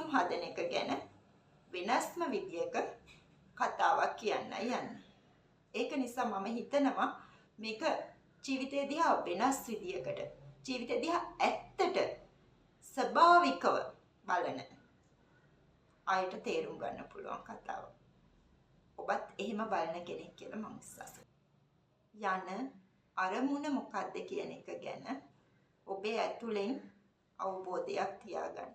සැලසුම් හදන එක ගැන වෙනස්ම විදියක කතාවක් කියන්නයි යන්නේ. ඒක නිසා මම හිතනවා මේක ජීවිතය දිහා වෙනස් විදියකට ජීවිතය දිහා ඇත්තට ස්වභාවිකව බලන අයට තේරුම් ගන්න පුළුවන් කතාවක්. ඔබත් එහෙම බලන කෙනෙක් කියලා මම විශ්වාස කරනවා. යන අරමුණ මොකක්ද කියන එක ගැන ඔබේ ඇතුලෙන් අවබෝධයක් තියාගන්න.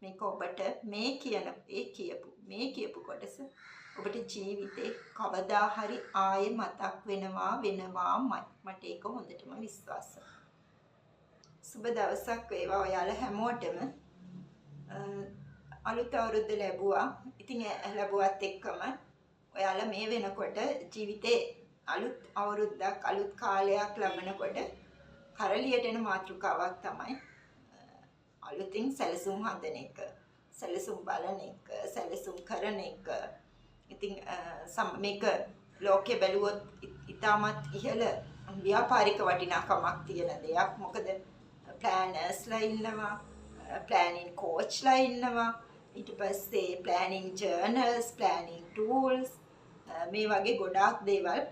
මේක ඔබට මේ කියපු කොටස ඔබට ජීවිතේ කවදා හරි ආයේ මතක් වෙනවාමයි. මට ඒක හොඳටම විශ්වාසයි. සුබ දවසක් වේවා ඔයාලා හැමෝටම. අලුත් අවුරුද්ද ලැබුවා. ඉතින් ලැබුවත් එක්කම ඔයාලා මේ වෙනකොට ජීවිතේ අලුත් අවුරුද්දක් අලුත් කාලයක් ලබනකොට කරලියට එන මාතෘකාවක් තමයි අලුතින් සැලසුම් හදන එක, සැලසුම් බලන එක, සැලසුම් කරන එක. ඉතින් මේක ලෝකේ බැලුවොත් ඉතාමත් ඉහළ ව්‍යාපාරික වටිනාකමක් තියෙන දෙයක්. මොකද ප්ලෑනර්ස්ලා ඉන්නවා, ප්ලෑනින් කෝච්ලා ඉන්නවා, ඊට පස්සේ ප්ලෑනින් ජර්නල්ස්, ප්ලෑනින් ටූල්ස්, මේ වගේ ගොඩාක් දේවල්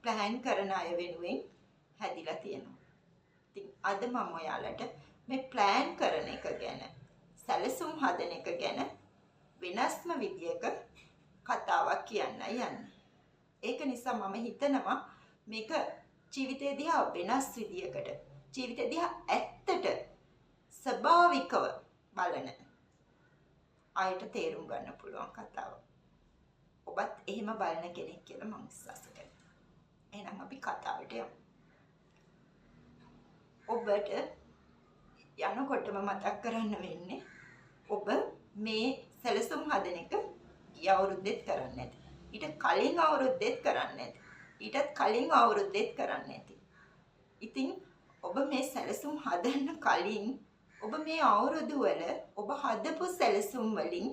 ප්ලෑන් කරන අය වෙනුවෙන් හැදිලා තියෙනවා. ඉතින් අද මම ඔයාලට මේ ප්ලෑන් කරන එක ගැන, සැලසුම් හදන එක ගැන වෙනස්ම විදියක කතාවක් කියන්නයි යන්නේ. ඒක නිසා මම හිතනවා මේක ජීවිතය දිහා වෙනස් විදියකට, ජීවිතය දිහා ඇත්තට ස්වභාවිකව බලන අයට තේරුම් ගන්න පුළුවන් කතාවක්. ඔබත් එහෙම බලන කෙනෙක් කියලා මම විශ්වාස කරනවා. එහෙනම් අපි කතාවට යමු. ඔබට යනකොටම මතක් කරන්න වෙන්නේ ඔබ මේ සැලසුම් හදන එක ගිය අවුරුද්දෙත් කරන්නේ නැති. ඊට කලින් අවුරුද්දෙත් කරන්නේ නැති. ඊටත් කලින් අවුරුද්දෙත් කරන්නේ නැති. ඉතින් ඔබ මේ සැලසුම් හදන්න කලින් ඔබ මේ අවුරුදු වල ඔබ හදපු සැලසුම් වලින්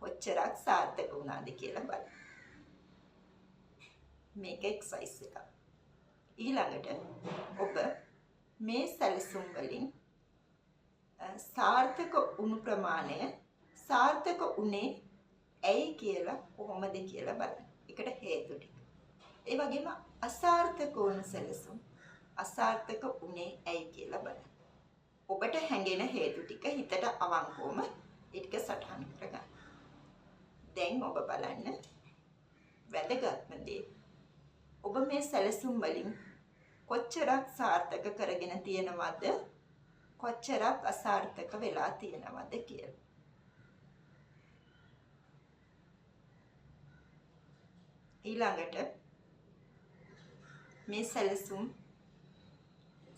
කොච්චරක් සාර්ථක වුණාද කියලා බලන්න. මේක එක්සයිස් එකක්. ඊළඟට ඔබ මේ සැලසුම් වලින් සාර්ථක වුණු ප්‍රමාණය සාර්ථක උනේ ඇයි කියලා කොහොමද කියලා බලන්න. ඒකට හේතු ටික. ඒ වගේම අසාර්ථක වුණු සැලසුම් අසාර්ථක උනේ ඇයි කියලා බලන්න. ඔබට හැඟෙන හේතු ටික හිතට අවංකවම ඒ ටික සටහන් කරගන්න. දැන් ඔබ බලන්න වැදගත්ම දේ ඔබ මේ සැලසුම් වලින් කොච්චරක් සාර්ථක කරගෙන තියෙනවද කොච්චරක් අසාර්ථක වෙලා තියෙනවද කියලා. ඊළඟට මේ සැලසුම්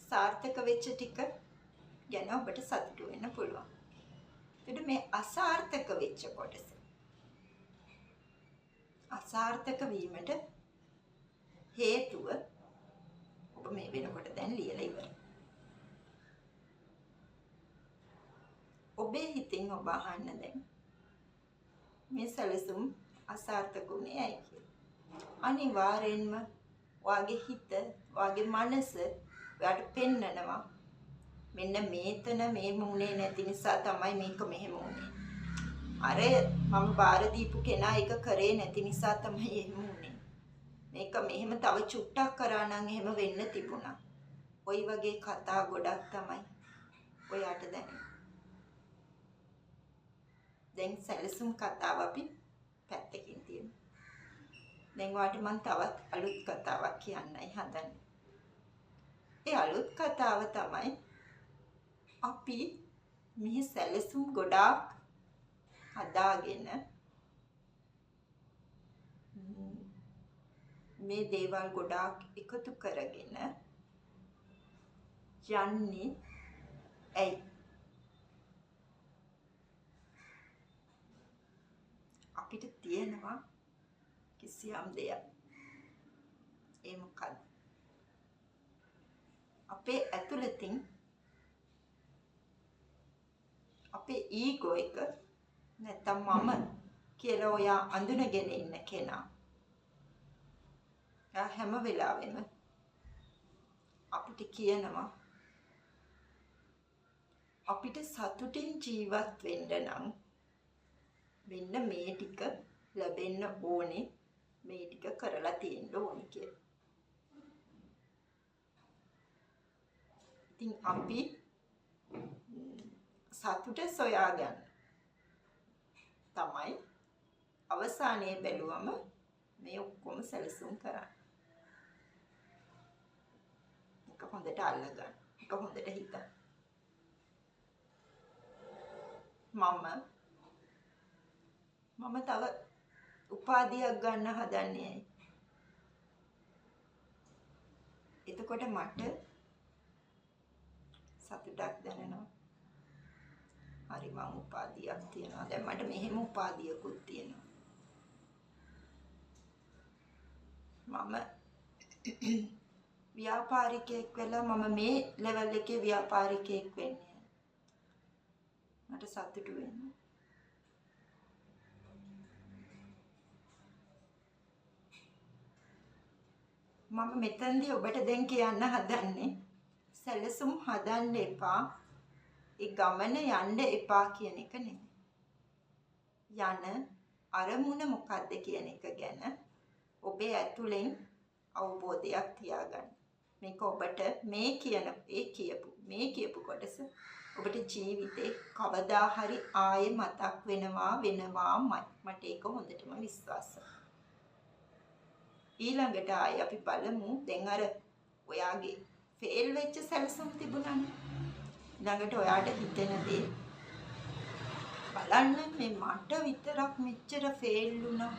සාර්ථක වෙච්ච ටික ගැන ඔබට සතුටු වෙන්න පුළුවන්. ඊට මේ අසාර්ථක වෙච්ච කොටස අසාර්ථක වීමට හේතුව ඔබ මේ වෙනකොට දැන් ලියලා ඉවරයි. ඔබේ හිතින් ඔබ අහන්න දැන් මේ සැලසුම් අසාර්ථක වුණේ ඇයි කියලා. අනිවාර්යෙන්ම ඔයාගේ හිත, ඔයාගේ මනස ඔයාට පෙන්නනවා මෙන්න මේතන මේ මුනේ නැති නිසා තමයි මේක මෙහෙම වුනේ. අර මම බාර දීපු කෙනා ඒක කරේ නැති නිසා තමයි එහෙම වුනේ. මේක මෙහෙම තව චුට්ටක් කරා නම් එහෙම වෙන්න තිබුණා. ওই වගේ කතා ගොඩක් තමයි ඔයාට දැනෙන්නේ. දැන් සැලසුම් කතාව අපි පැත්තකින් තියමු. දැන් ඔයාට මම තවත් අලුත් කතාවක් කියන්නයි හදන්නේ. ඒ අලුත් කතාව තමයි අපි මේ සැලසුම් ගොඩාක් හදාගෙන මේ දේවල් ගොඩාක් එකතු කරගෙන යන්නේ ඇයි? අපිට තියෙනවා කිසියම් දෙයක්. ඒ මොකක්ද? අපේ ඇතුළතින් අපේ ඊගෝ එක නැත්තම් මම කියලා ඔයා අඳුනගෙන ඉන්න කෙනා හැම වෙලාවෙම අපිට කියනවා අපිට සතුටින් ජීවත් වෙන්න නම් මෙන්න මේ ටික ලැබෙන්න ඕනේ, මේ ටික කරලා තියෙන්න ඕනේ කියලා. ඉතින් අපි සතුට සොයාගන්න තමයි අවසානයේ බැලුවම මේ ඔක්කොම සැලසුම් කරන්නේ. එක හොඳට අල්ලගන්න, එක හොඳට හිතන්න. මම තව උපාධියක් ගන්න හදන්නේ. එතකොට මට සතුටක් දැනෙනවා. හරි මම උපාධියක් තියනවා. දැන් මට මෙහෙම උපාධියකුත් තියෙනවා. මම ව්‍යාපාරිකයෙක් වෙලා මම මේ ලෙවල් එකේ ව්‍යාපාරිකයෙක් වෙන්නේ. මට සතුටු වෙන්න. මම මෙතනදී ඔබට දැන් කියන්න හදන්නේ සැලසුම් හදන්න එපා. ඒ ගමන යන්න එපා කියන එක නෙමෙයි. යන අරමුණ මොකද්ද කියන එක ගැන ඔබේ ඇතුලෙන් අවබෝධයක් තියාගන්න. මේක ඔබට මේ කියපු කොටස ඔබට ජීවිතේ කවදා හරි ආයේ මතක් වෙනවාමයි. මට ඒක හොඳටම විශ්වාසයි. ඊළඟට ආයේ අපි බලමු. දැන් අර ඔයාගේ ෆේල් වෙච්ච සැලසුම් තිබුණානේ. ළඟට ඔයාට හිතෙන දේ බලන්න, මේ මට විතරක් මෙච්චර ෆේල් වුණා.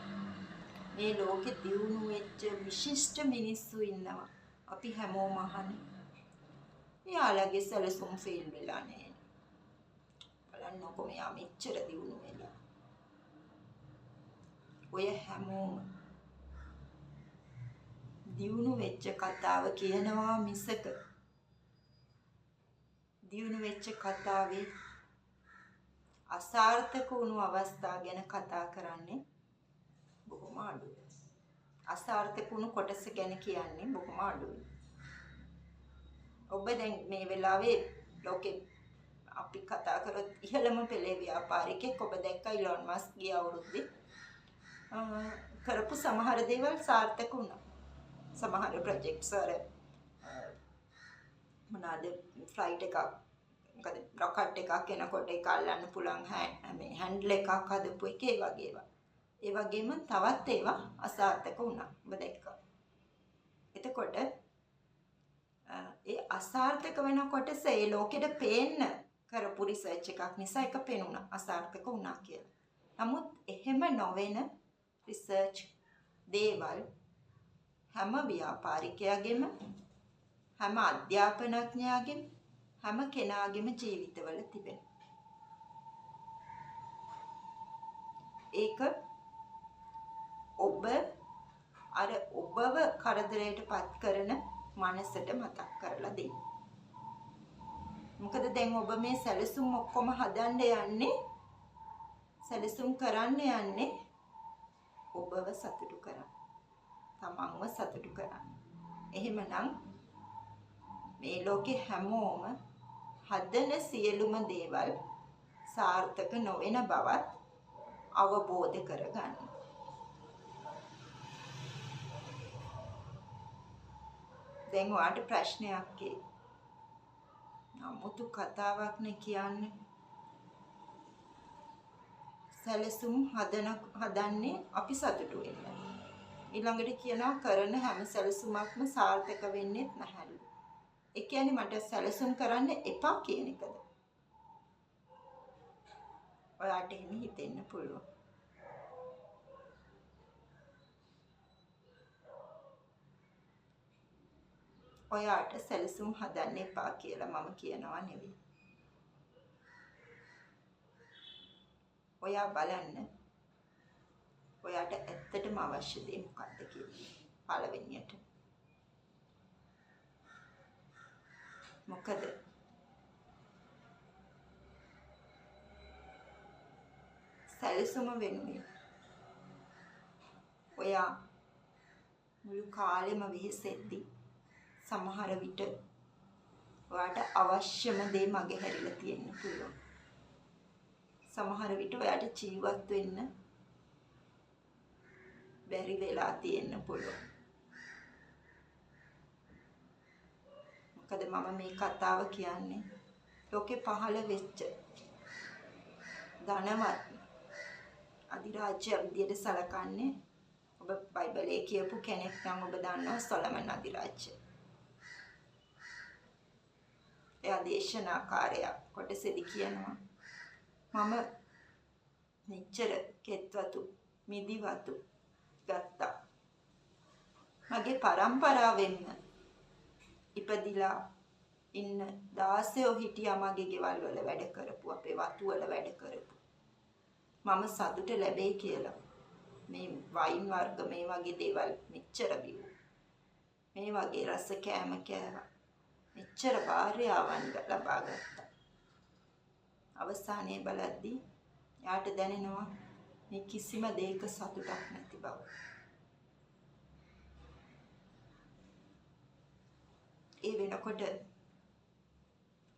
මේ ලෝකෙ දියුණු වෙච්ච විශිෂ්ට මිනිස්සු ඉන්නවා. අපි හැමෝම අහන්නේ. එයාලගේ සැලසුම් ෆේල් වෙලා නෑ. බලන්නකො මෙයා මෙච්චර දියුණු වෙලා. ඔය හැමෝම දියුණු වෙච්ච කතාව කියනවා මිසක දියුණු වෙච්ච කතාවේ අසාර්ථක වුණු අවස්ථා ගැන කතා කරන්නේ බොහොම අඩුයි. අසාර්ථක වුණු කොටස ගැන කියන්නේ බොහොම අඩුයි. ඔබ දැන් මේ වෙලාවේ ලෝකේ අපි කතා කරොත් ඉහළම පෙළේ ව්‍යාපාරිකයෙක් ඔබ දැක්ක ඉලොන් මස්ක් ගිය අවුරුද්දේ කරපු සමහර දේවල් සාර්ථක වුණා. සමහර ප්‍රොජෙක්ට්ස් වල මොනවාද ෆ්ලයිට් එකක් මොකද රොකට් එකක් එනකොට ඒක අල්ලන්න පුළුවන් මේ හැන්ඩල් එකක් හදපු එක ඒ වගේ ඒවා. ඒ වගේම තවත් ඒවා අසාර්ථක වුණා. ඔබ දැක්කා. එතකොට ඒ අසාර්ථක වෙනකොට ඒ ලෝකෙට පේන්න කරපු රිසර්ච් එකක් නිසා ඒක පේනුණා අසාර්ථක වුණා කියලා. නමුත් එහෙම නොවන රිසර්ච් දේවල් හැම ව්‍යාපාරිකයාගෙම හැම අධ්‍යාපනඥයාගෙම හැම කෙනාගෙම ජීවිතවල තිබෙනවා. ඒක ඔබව කරදරයට පත් කරන මනසට මතක් කරලා දෙන්න. මොකද දැන් ඔබ මේ සැලසුම් ඔක්කොම හදන්න යන්නේ, සැලසුම් කරන්න යන්නේ ඔබව සතුටු කරන්න. තමන්ව සතුටු කරන්න. එහෙමනම් මේ ලෝකේ හැමෝම හදන සියලුම දේවල් සාර්ථක නොවන බවත් අවබෝධ කරගන්න. දැන් ඔයාට ප්‍රශ්නයක් ඒ. නමුතු කතාවක් නේ කියන්නේ. සැලසුම් හදන්නේ අපි සතුටු වෙන්න. ඊළඟට කියනවා කරන හැම සැලසුමක්ම සාර්ථක වෙන්නේ නැහැලු. ඒ කියන්නේ මට සැලසුම් කරන්න එපා කියන එකද? ඔයාට එහෙම හිතෙන්න පුළුවන්. ඔයාට සැලසුම් හදන්න එපා කියලා මම කියනවා නෙවෙයි. ඔයා බලන්න ඔයාට ඇත්තටම අවශ්‍ය දේ මොකක්ද කියලා. පළවෙනියට මොකද සැලසුම වෙනුවෙන් ඔයා මුළු කාලෙම වෙහෙසෙද්දී සමහර විට ඔයාට අවශ්‍යම දේ මගේ හැරිලා තියෙන්න පුළුවන්. සමහර විට ඔයාට ජීවත් වෙන්න බැරි වෙලා තියෙන්න පුළුවන්. මොකද මම මේ කතාව කියන්නේ ලෝකේ පහළ වෙච්ච ධනවත් අධිරාජ්‍ය විදියට සලකන්නේ ඔබ බයිබලයේ කියපු කෙනෙක් නම් ඔබ දන්නවා සොලමන් අධිරාජ්‍ය. එයා දේශනාකාරයා කොටසෙදි කියනවා මම මෙච්චර කෙත්වතු මිදිවතු ගත්තා. මගේ පරම්පරාවෙන්ම ඉපදිලා ඉන්න 16 හිටියා මගේ ගෙවල් වල වැඩ කරපු අපේ වතු වල වැඩ කරපු. මම සතුට ලැබෙයි කියලා මේ වයින් වර්ග මේ වගේ දේවල් මෙච්චර බිව්වා. මේ වගේ රස කෑම කෑවා. මෙච්චර භාර්යාවන් ලබා ගත්තා. අවසානයේ බලද්දී යාට දැනෙනවා මේ කිසිම දෙයක සතුටක් නැති බව. ඒ වෙනකොට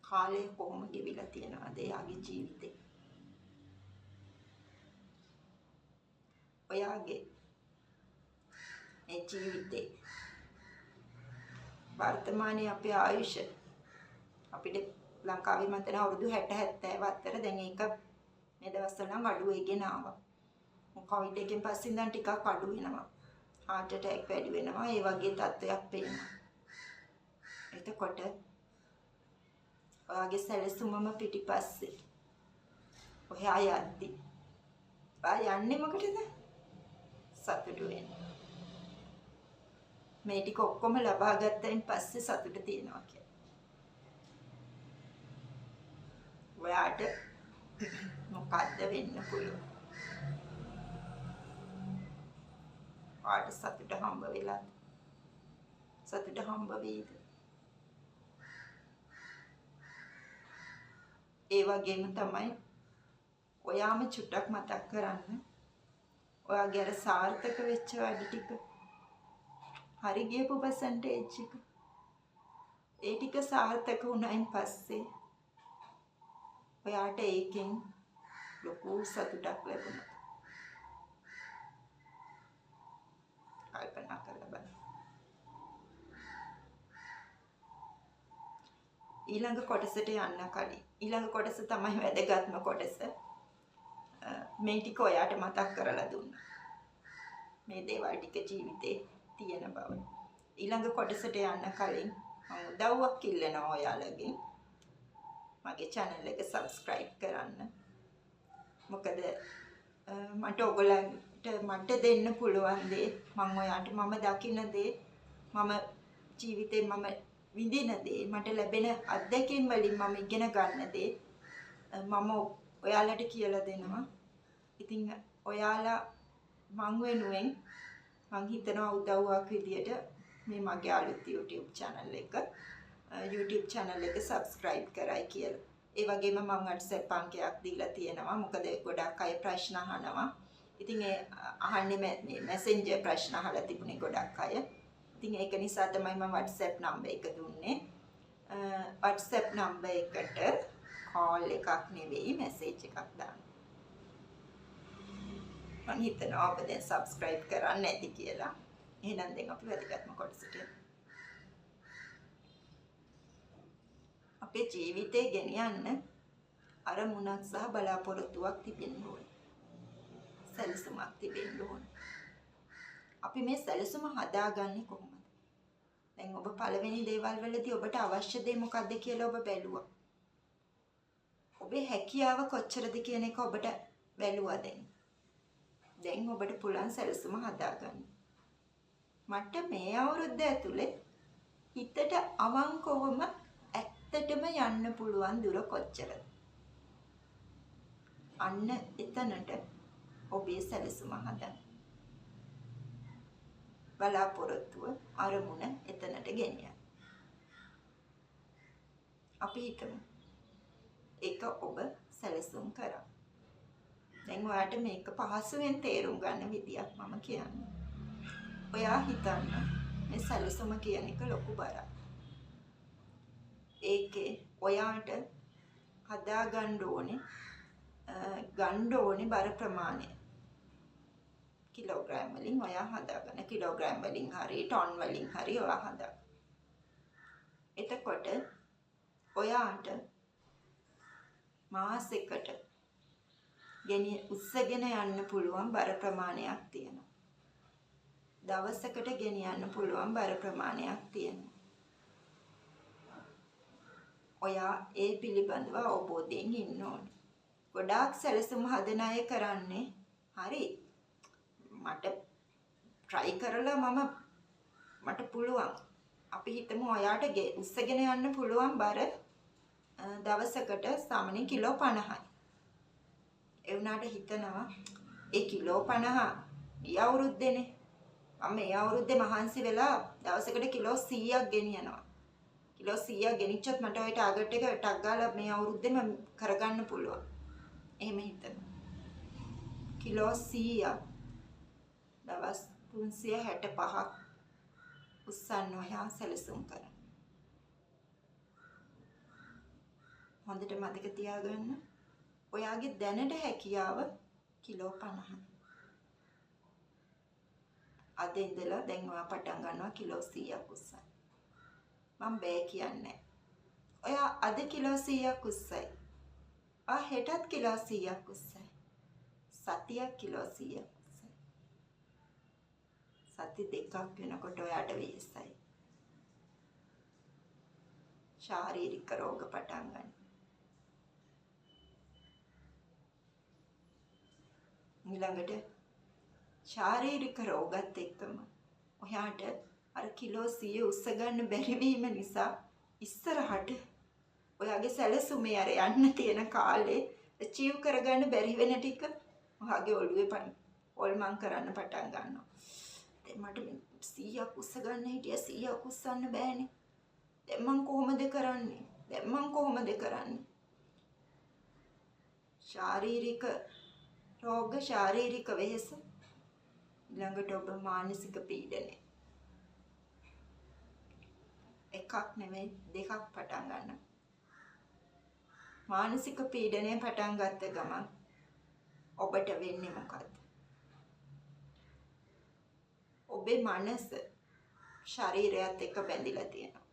කාලය කොහොම ගෙවිලා තියෙනවද එයාගේ ජීවිතේ? ඔයාගේ මේ ජීවිතේ වර්තමානයේ අපේ ආයුෂ අපිට ලංකාවේ මතන අවුරුදු 60-70 අතර දැන් ඒක මේ දවස්වල නම් අඩු වෙගෙන ආවා. කොවිඩ් එකෙන් පස්සේ ඉඳන් ටිකක් අඩු වෙනවා. heart attack වැඩි වෙනවා. ඒ වගේ තත්ත්වයක් පේනවා. එතකොට ඔයාගේ සැලසුමම පිටිපස්සේ ඔයා යද්දි ඔයා යන්නේ මොකටද? සතුටු වෙන්න. මේ ටික ඔක්කොම ලබා ගත්තයින් පස්සේ සතුට තියෙනවා කියලා. ඔයාට මොකද්ද වෙන්න පුළුවන්? ඔයාට සතුට හම්බ වෙලාද? සතුට හම්බ වෙයිද? ඒ වගේම තමයි ඔයාම චුට්ටක් මතක් කරන්න. ඔයාගේ අර සාර්ථක වෙච්ච වැඩ ටික හරි ගියපු පර්සන්ටේජ් එක ඒ ටික සාර්ථක වුණායින් පස්සේ ඔයාට ඒකෙන් ලොකු සතුටක් ලැබුණා. කල්පනා කරලා බලන්න. ඊළඟ කොටසට යන්න කලින් ඊළඟ කොටස තමයි වැදගත්ම කොටස. මේ ටික ඔයාට මතක් කරලා දුන්නා. මේ දේවල් ටික ජීවිතේ තියෙන බව. ඊළඟ කොටසට යන්න කලින් මම උදව්වක් ඉල්ලනවා ඔයාලගෙන්. මගේ channel එක subscribe කරන්න. මොකද මට ඔයගලන්ට මට දෙන්න පුළුවන් දේ මම ඔයාට මම දකින දේ මම ජීවිතේ මම විඳින දේ මට ලැබෙන අත්දැකීම් වලින් මම ඉගෙන ගන්න දේ මම ඔයාලට කියලා දෙනවා. ඉතින් ඔයාලා මං වෙනුවෙන් මං හිතනවා උදව්වක් විදියට මේ මගේ අලුත් YouTube channel එක subscribe කරයි කියලා. ඒ වගේම මම WhatsApp අංකයක් දීලා තියෙනවා. මොකද ගොඩක් අය ප්‍රශ්න අහනවා. ඉතින් ඒ අහන්නේ මේ Messenger ප්‍රශ්න අහලා තිබුණේ ගොඩක් අය. ඉතින් ඒක නිසා තමයි මම WhatsApp number එක දුන්නේ. WhatsApp number එකට call එකක් නෙවෙයි message එකක් දාන්න. මම හිතනවා ඔබ දැන් subscribe කරන්නේ නැති කියලා. එහෙනම් දැන් අපි වැදගත්ම කොටසට යමු. අපේ ජීවිතේ ගෙනියන්න අරමුණක් සහ බලාපොරොත්තුවක් තිබෙන්න ඕනේ. සැලසුමක් තිබෙන්න ඕනේ. අපි මේ සැලසුම හදාගන්නේ කොහොමද? දැන් ඔබ පළවෙනි දේවල් වලදී ඔබට අවශ්‍ය දේ මොකක්ද කියලා ඔබ බැලුවා. ඔබේ හැකියාව කොච්චරද කියන එක ඔබට බැලුවා දැන්. දැන් ඔබට පුළුවන් සැලසුම හදාගන්න. මට මේ අවුරුද්ද ඇතුලේ හිතට අවංකවම ඇත්තටම යන්න පුළුවන් දුර කොච්චරද? අන්න එතනට ඔබේ සැලසුම හදන්න. බලාපොරොත්තුව අරමුණ එතනට ගෙනියන්න. අපි හිතමු ඒක ඔබ සැලසුම් කරා. දැන් ඔයාට මේක පහසුවෙන් තේරුම් ගන්න විදියක් මම කියන්නේ. ඔයා හිතන්න මේ සැලසුම කියන එක ලොකු බරක්. ඒකේ ඔයාට හදාගන්න ඕනේ ගන්න ඕනේ බර ප්‍රමාණය. කිලෝග්‍රෑම් වලින් ඔයා හදාගන්න. කිලෝග්‍රෑම් වලින් හරි ටොන් වලින් හරි ඔයා හදාගන්න. එතකොට ඔයාට මාසෙකට උස්සගෙන යන්න පුළුවන් බර ප්‍රමාණයක් තියෙනවා. දවසකට ගෙනියන්න පුළුවන් බර ප්‍රමාණයක් තියෙනවා. ඔයා ඒ පිළිබඳව අවබෝධයෙන් ඉන්න ඕනේ. ගොඩාක් සැලසුම් හදන අය කරන්නේ හරි මට try කරලා මට පුළුවන්. අපි හිතමු ඔයාට උස්සගෙන යන්න පුළුවන් බර දවසකට සාමාන්‍යයෙන් කිලෝ 50යි. ඒ වුණාට හිතනවා ඒ කිලෝ 50 මේ අවුරුද්දේනේ. මම මේ අවුරුද්දේ මහන්සි වෙලා දවසකට කිලෝ 100ක් ගෙනියනවා. කිලෝ 100ක් ගෙනිච්චොත් මට ওই ටාගට් එක ටක් ගාලා මේ අවුරුද්දේම කරගන්න පුළුවන්. එහෙම හිතනවා. කිලෝ 100ක් දවස් 365ක් උස්සන්න ඔයා සැලසුම් කරන්න. හොඳට මතක තියාගන්න. ඔයාගේ දැනට හැකියාව කිලෝ 50යි. අද ඉඳලා දැන් ඔයා පටන් ගන්නවා කිලෝ 100ක් උස්සන්න. මම බෑ කියන්නේ. ඔයා අද කිලෝ 100ක් උස්සයි. හෙටත් කිලෝ 100ක් උස්සයි. සතියක් කිලෝ 100ක් උස්සයි. සති දෙකක් වෙනකොට ඔයාට වෙහෙසයි. ශාරීරික රෝග පටන් ගන්න. ඊළඟට ශාරීරික රෝගත් එක්කම ඔයාට අර කිලෝ 100 උස්ස ගන්න බැරි වීම නිසා ඉස්සරහට ඔයාගේ සැලසුමේ අර යන්න තියෙන කාලේ achieve කරගන්න බැරි වෙන ටික ඔයාගේ ඔළුවේ ඔල්මන් කරන්න පටන් ගන්නවා. දැන් මට 100ක් උස්ස ගන්න හිටියා 100ක් උස්සන්න බෑනේ. දැන් මං කොහොමද කරන්නේ? ශාරීරික රෝග ශාරීරික වෙහෙස ළඟට ඔබ මානසික පීඩනය එකක් නෙමෙයි දෙකක් පටන් ගන්න. මානසික පීඩනය පටන් ගත්ත ගමන් ඔබට වෙන්නේ මොකද්ද? ඔබේ මනස ශරීරයත් එක්ක බැඳිලා තියෙනවා.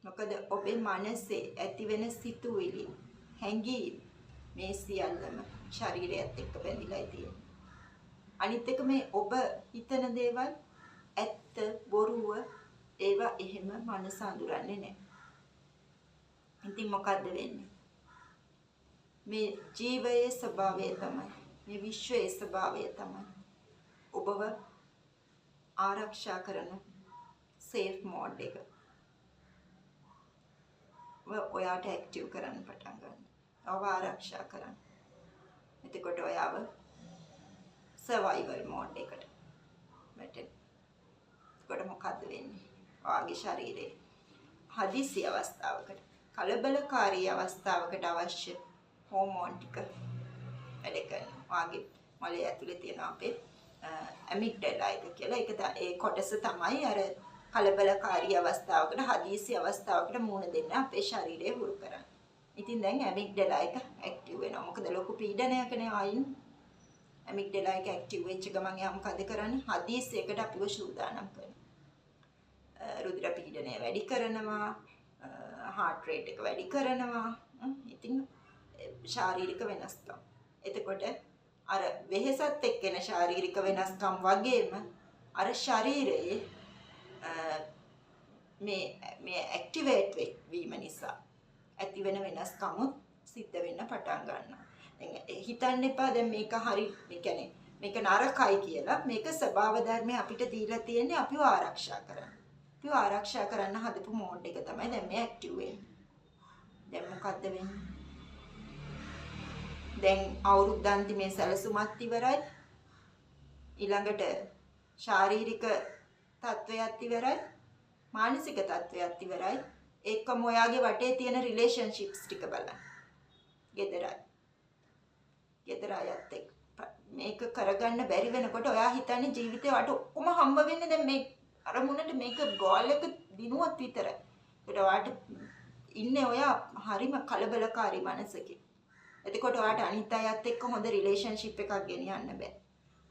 මොකද ඔබේ මනසේ ඇතිවෙන සිතුවිලි හැඟීම් මේ සියල්ලම ශරීරයත් එක්ක බැඳිලා තියෙනවා. අනිත් එක මේ ඔබ හිතන දේවල් ඇත්ත බොරුව ඒවා එහෙම මනස අඳුරන්නේ නැහැ. ඉතින් මොකද්ද වෙන්නේ? මේ ජීවයේ ස්වභාවය තමයි මේ විශ්වයේ ස්වභාවය තමයි ඔබව ආරක්ෂා කරන සේෆ් මෝඩ් එක. ඔයාට ඇක්ටිව් කරන්න පටන් ගන්න. ඔබ ආරක්ෂා කරන්න. එතකොට ඔයාව සර්වයිවල් මෝඩ් එකට වැටෙන. එතකොට මොකද්ද වෙන්නේ? ඔයාගේ ශරීරයේ හදිසි අවස්ථාවකට කලබලකාරී අවස්ථාවකට අවශ්‍ය හෝමෝන් ටික වැඩ කරනවා. ඔයාගේ මොළයේ ඇතුලේ තියෙන අපේ ඇමිග්ඩලා එක කියලා ඒ කොටස තමයි අර කලබලකාරී අවස්ථාවකට හදිසි අවස්ථාවකට මුහුණ දෙන්න අපේ ශරීරය හුරු කරන්නේ. ඉතින් දැන් ඇමිග්ඩලා එක ඇක්ටිව් වෙනවා. මොකද ලොකු පීඩනයකනේ ආයින් ඇමිග්ඩලා එක ඇක්ටිව් වෙච්ච ගමන් එයා මොකද කරන්නේ? හදිසියකට අපිව සූදානම් කරනවා. රුධිර පීඩනය වැඩි කරනවා, heart rate එක වැඩි කරනවා. ඉතින් ශාරීරික වෙනස්කම්. එතකොට අර වෙහෙසත් එක්කෙන ශාරීරික වෙනස්කම් වගේම අර ශරීරයේ මේ ඇක්ටිවේට් වීම නිසා ඇති වෙන වෙනස්කමුත් සිද්ධ වෙන්න පටන් ගන්නවා. දැන් හිතන්න එපා දැන් මේක හරි මේක නරකයි කියලා. මේක ස්වභාව ධර්මයේ අපිට දීලා තියෙන්නේ අපිව ආරක්ෂා කරන්න. අපිව ආරක්ෂා කරන්න හදපු මෝඩ් එක තමයි දැන් මේ ඇක්ටිව් වෙන්නේ. දැන් මොකද්ද වෙන්නේ? දැන් අවුරුද්දාන්තිමේ සැලසුමත් ඉවරයි. ඊළඟට ශාරීරික තත්වයක් ඉවරයි. මානසික තත්වයක් ඉවරයි. එක්කම ඔයාගේ වටේ තියෙන රිලේෂන්ෂිප්ස් ටික බලන්න. ගෙදර අයත් එක්ක මේක කරගන්න බැරි වෙනකොට ඔයා හිතන්නේ ජීවිතේ වට ඔක්කොම හම්බ වෙන්නේ දැන් මේ අරමුණට මේක ගෝල් එක දිනුවත් විතරයි. ඒකට ඔයාට ඉන්නේ ඔයා හරිම කලබලකාරී මනසකින්. එතකොට ඔයාට අනිත් අයත් එක්ක හොඳ රිලේෂන්ෂිප් එකක් ගෙනියන්න බෑ.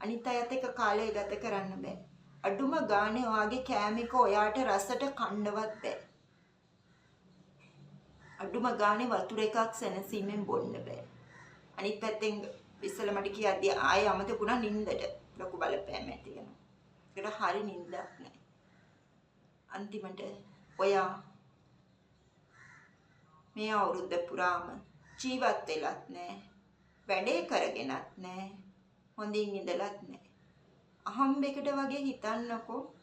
අනිත් අයත් එක්ක කාලය ගත කරන්න බෑ. අඩුම ගානේ ඔයාගේ කෑමික ඔයාට රසට කන්නවත් බෑ. අඩුම ගානේ වතුර එකක් සැනසීමෙන් බොන්න බෑ. අනිත් පැත්තෙන් ඉස්සෙල්ල මට කියද්දි ආයෙ අමතකුණා නින්දට ලොකු බලපෑම ඇති වෙනවා. ඒකට හරි නින්දක් නැහැ. අන්තිමට ඔයා මේ අවුරුද්ද පුරාම ජීවත් වෙලත් නැහැ. වැඩේ කරගෙනත් නැහැ. හොඳින් ඉඳලත් නැහැ. අහම්බෙකට වගේ හිතන්නකෝ.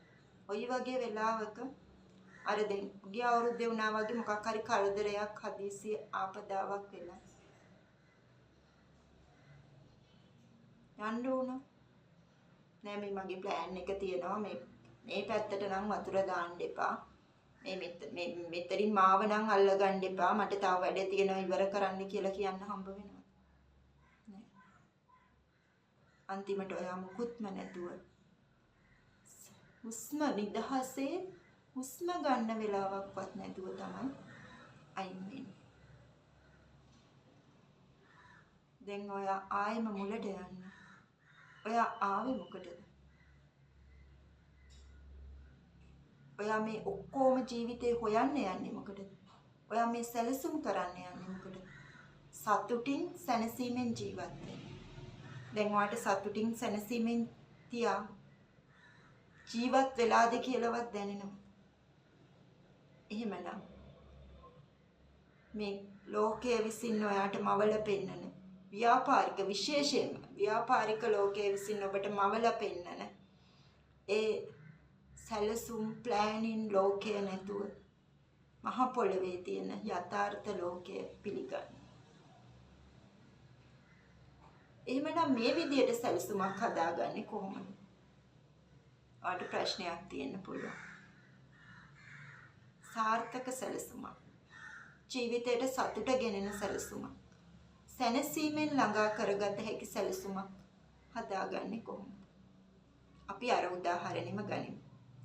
ඔයි වගේ වෙලාවක අර දැන් ගිය අවුරුද්දේ වුණා වගේ මොකක් හරි කරදරයක් හදිසි ආපදාවක් වෙලා යන්න ඕන. නෑ මේ මගේ ප්ලෑන් එක තියෙනවා මේ පැත්තට නම් වතුර දාන්න එපා. මේ මෙතරින් මාව නම් අල්ලගන්න එපා. මට තව වැඩ තියෙනවා ඉවර කරන්න කියලා කියන්න හම්බ වෙනවා. නෑ. අන්තිමට ඔයා මුකුත්ම නැතුව හුස්ම නිදහසේ හුස්ම ගන්න වෙලාවක්වත් නැතුව තමයි අයින් වෙන්නේ. දැන් ඔයා ආයෙම මුලට යන්න. ඔයා ආවේ මොකටද? ඔයා මේ ඔක්කොම ජීවිතේ හොයන්න යන්නේ මොකටද? ඔයා මේ සැලසුම් කරන්න යන්නේ මොකටද? සතුටින් සැනසීමෙන් ජීවත් වෙන්න. දැන් ඔයාට සතුටින් සැනසීමෙන් තියා ජීවත් වෙලාද කියලාවත් දැනෙනවා. එහෙමනම් මේ ලෝකයේ විසින් ඔයාට මවල පෙන්නන ව්‍යාපාරික විශේෂයෙන්ම ව්‍යාපාරික ලෝකයේ විසින් ඔබට මවල පෙන්නන ඒ සැලසුම් ප්ලෑනින් ලෝකයේ නැතුව මහ පොළවේ තියෙන යථාර්ථ ලෝකයේ පිළිගන්න. එහෙමනම් මේ විදියට සැලසුමක් හදාගන්නේ කොහොමද? ඔයාට ප්‍රශ්නයක් තියෙන්න පුළුවන්. සාර්ථක සැලසුමක්. ජීවිතයට සතුට ගෙනෙන සැලසුමක්. සැනසීමෙන් ළඟා කරගත හැකි සැලසුමක් හදාගන්නේ කොහොමද? අපි අර උදාහරණෙම ගනිමු.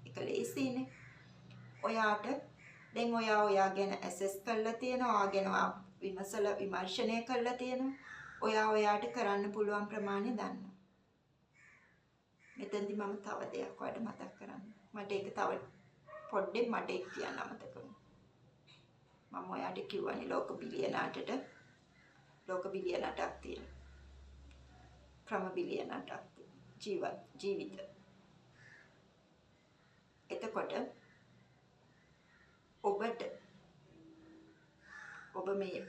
ඒක ලේසියිනේ. ඔයාට දැන් ඔයා ගැන ඇසස් කරලා තියෙනවා, ඔයා ගැන විමර්ශනය කරලා තියෙනවා. ඔයාට කරන්න පුළුවන් ප්‍රමාණය දන්නවා. මෙතෙන්දි මම තව දෙයක් ඔයාලට මතක් කරන්න. මට ඒක තව පොඩ්ඩෙන් මට ඒක කියන්න අමතක වුණා. මම ඔයාට කිව්වනේ ලෝක බිලියන 8ක් තියෙනවා. ක්‍රම බිලියන 8ක් ජීවිත. එතකොට ඔබ මේ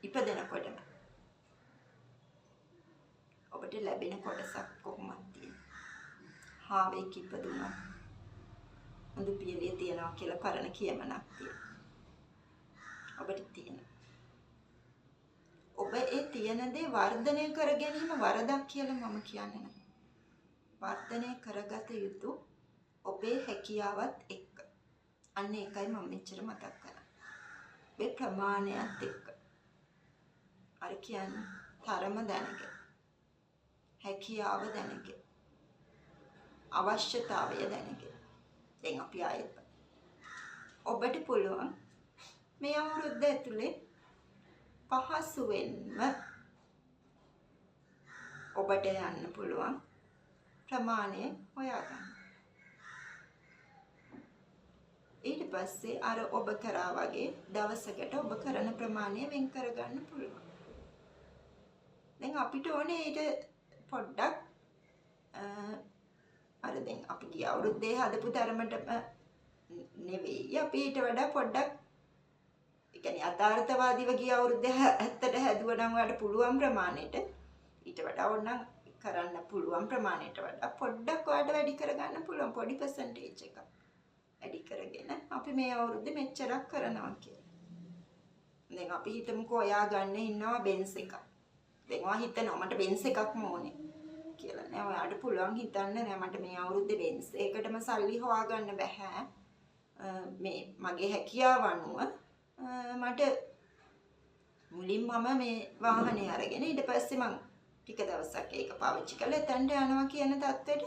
ඉපදෙනකොටම ඔබට ලැබෙන කොටසක් කොහොමද තියෙන්නේ? හාවෙක් ඉපදුණා. හොඳ පියලිය තියනවා කියලා පරණ කියමනක් තියෙනවා. ඔබට තියෙනවා. ඔබ ඒ තියෙන දේ වර්ධනය කර ගැනීම වරදක් කියලා මම කියන්නේ නැහැ. වර්ධනය කරගත යුතු ඔබේ හැකියාවත් එක්ක. අන්න ඒකයි මම මෙච්චර මතක් කරන්නේ. ඔබේ ප්‍රමාණයත් එක්ක. අර කියන්නේ තරම දැනගෙන. හැකියාව දැනගෙන. අවශ්‍යතාවය දැනගෙන. දැන් අපි ආයෙත් ඔබට පුළුවන් මේ අවුරුද්ද ඇතුලේ පහසුවෙන්ම ඔබට යන්න පුළුවන් ප්‍රමාණය හොයාගන්න. ඊට පස්සේ අර ඔබ කරා වගේ දවසකට ඔබ කරන ප්‍රමාණය වෙන් කරගන්න පුළුවන්. දැන් අපිට ඕනේ ඊට පොඩ්ඩක් අර දැන් අපි ගිය අවුරුද්දේ හදපු තරමටම නෙවෙයි. අපි ඊට වඩා පොඩ්ඩක් ඒ කියන්නේ අතාර්ථවාදීව ගිය අවුරුද්දේ 70ට හැදුවා නම් ඔයාලට පුළුවන් ප්‍රමාණයට ඊට වඩා ඕනනම් කරන්න පුළුවන් ප්‍රමාණයට වඩා පොඩ්ඩක් ඔයාලට වැඩි කරගන්න පුළුවන් පොඩි percentage එකක් වැඩි කරගෙන අපි මේ අවුරුද්දේ මෙච්චරක් කරනවා කියලා. දැන් අපි හිතමුකෝ ඔයා ගන්න ඉන්නවා බෙන්ස් එකක්. දැන් ඔයා හිතනවා මට බෙන්ස් එකක්ම ඕනේ කියලා. නෑ ඔයාලට පුළුවන් හිතන්න නෑ මට මේ අවුරුද්දේ බෙන්ස් එකටම සල්ලි හොයාගන්න බෑ. මේ මගේ හැකියාව අනුව මට මුලින් මම මේ වාහනේ අරගෙන ඊට පස්සේ මම ටික දවසක් ඒක පාවිච්චි කරලා එතනට යනවා කියන தත්වෙට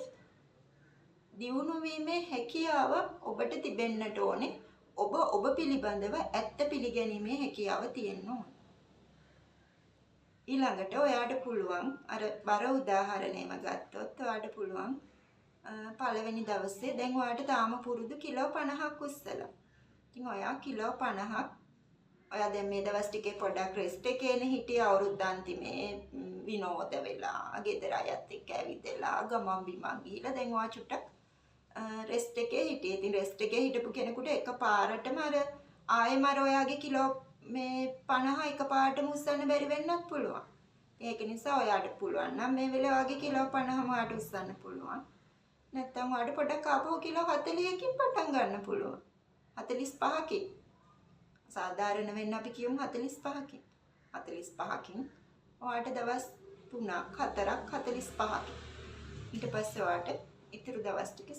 දියුණු වීමේ හැකියාව ඔබට තිබෙන්නට ඕනේ. ඔබ පිළිබඳව ඇත්ත පිළිගැනීමේ හැකියාව තියෙන්න ඕනේ. ඊළඟට ඔයාට පුළුවන් අර බර උදාහරණයම ගත්තොත් ඔයාට පුළුවන් පළවෙනි දවසේ දැන් ඔයාට තාම පුරුදු කිලෝ 50ක් උස්සලා. ඉතින් ඔයා කිලෝ 50ක් ඔයා දැන් මේ දවස් ටිකේ පොඩ්ඩක් රෙස්ට් එකේනේ හිටියේ අවුරුද්ද අන්තිමේ විනෝද වෙලා, ගෙදර අයත් එක්ක ඇවිදලා, ගමන් බිමන් ගිහිලා දැන් ඔයා චුට්ටක් රෙස්ට් එකේ හිටියේ. ඉතින් රෙස්ට් එකේ හිටපු කෙනෙකුට එකපාරටම අර ආයෙම අර ඔයාගේ කිලෝ මේ 50 එකපාරටම උස්සන්න බැරි වෙන්නත් පුළුවන්. ඒක නිසා ඔයාට පුළුවන් නම් මේ වෙලාවේ ඔයාගේ කිලෝ 50ම ඔයාට උස්සන්න පුළුවන්. නැත්නම් ඔයාට පොඩ්ඩක් ආපහු කිලෝ 40කින් පටන් ගන්න පුළුවන්. 45කින්. සාධාරණ වෙන්න අපි කියමු 45කින්. 45කින් ඔයාට දවස් 3ක් 4ක් 45කින්. ඊට පස්සේ ඔයාට ඉතුරු දවස් ටික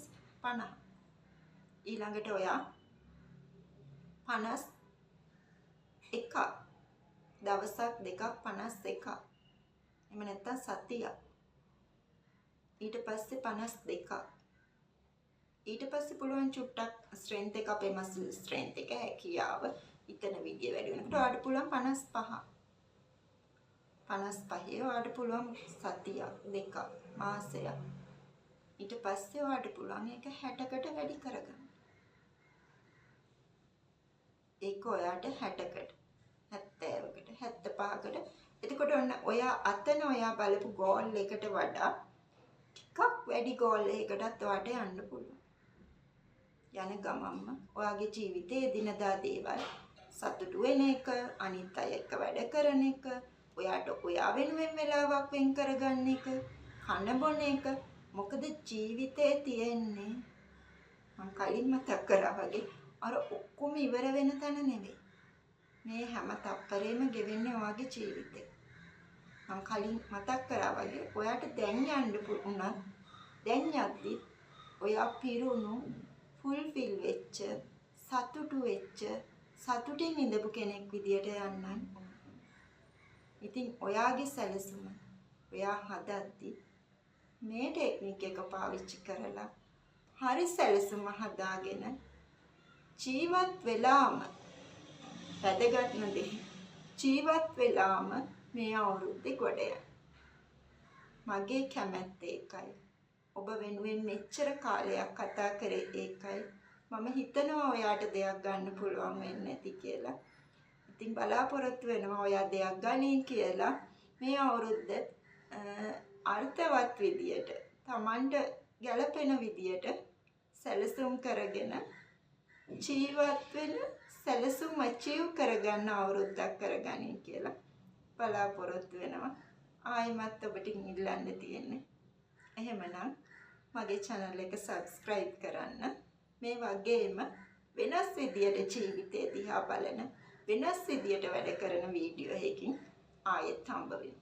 50. ඊළඟට ඔයා 51 දවසක් දෙකක් 51. එහෙම නැත්නම් සතියක්. ඊට පස්සේ 52. ඊට පස්සේ පුළුවන් චුට්ටක් ස්ට්‍රෙන්ත් එක අපේ මස්ල් ස්ට්‍රෙන්ත් එක හැකියාව ඉතන විදිය වැඩි වෙනකොට ඔයාට පුළුවන් 55. 55 ඔයාට පුළුවන් සතියක් දෙකක් මාසයක්. ඊට පස්සේ ඔයාට පුළුවන් ඒක 60කට වැඩි කරගන්න. ඒක ඔයාට 60කට 70කට 75කට. එතකොට ඔන්න ඔයා අතන ඔයා බලපු ගෝල් එකට වඩා ටිකක් වැඩි ගෝල් එකකටත් ඔයාට යන්න පුළුවන්. යන ගමන්ම ඔයාගේ ජීවිතයේ දිනදා දේවල් සතුටු වෙන එක, අනිත් අය එක්ක වැඩ කරන එක, ඔයාට ඔයා වෙනුවෙන් වෙලාවක් වෙන් කරගන්න එක, කන බොන එක. මොකද ජීවිතේ තියෙන්නේ මම කලින් මතක් කරා වගේ අර ඔක්කොම ඉවර වෙන තැන නෙවෙයි. මේ හැම තප්පරෙම ගෙවෙන්නේ ඔයාගේ ජීවිතේ. මම කලින් මතක් කරා වගේ ඔයාට දැන් යන්න පුළුවන්. දැන් යද්දි ඔයා පිරුණු ෆුල්ෆිල් වෙච්ච, සතුටු වෙච්ච, සතුටින් ඉඳපු කෙනෙක් විදියට යන්නයි. ඉතින් ඔයාගේ සැලසුම ඔයා හදද්දි මේ ටෙක්නික් එක පාවිච්චි කරලා හරි සැලසුම හදාගෙන ජීවත් වෙලාම වැදගත්ම දේ ජීවත් වෙලාම මේ අවුරුද්දේ ගොඩ යන්න. මගේ කැමැත්ත ඒකයි. ඔබ වෙනුවෙන් මෙච්චර කාලයක් කතා කරේ ඒකයි. මම හිතනවා ඔයාට දෙයක් ගන්න පුළුවන් වෙන්නේ නැති කියලා. ඉතින් බලාපොරොත්තු වෙනවා ඔයා දෙයක් ගනී කියලා. මේ අවුරුද්ද අර්ථවත් විදියට, Tamanට ගැළපෙන විදියට සැලසුම් කරගෙන ජීවත් වෙන සැලසුම් අචීව් කරගන්න අවුරුද්දක් කරගනී කියලා බලාපොරොත්තු වෙනවා. ආයිමත් ඔබට ඉල්ලන්න තියෙන්නේ. එහෙමනම් මගේ channel එක subscribe කරන්න. මේ වගේම වෙනස් විදියට ජීවිතය දිහා බලන, වෙනස් විදියට වැඩ කරන වීඩියෝ එකකින් ආයෙත් හම්බ වෙනවා.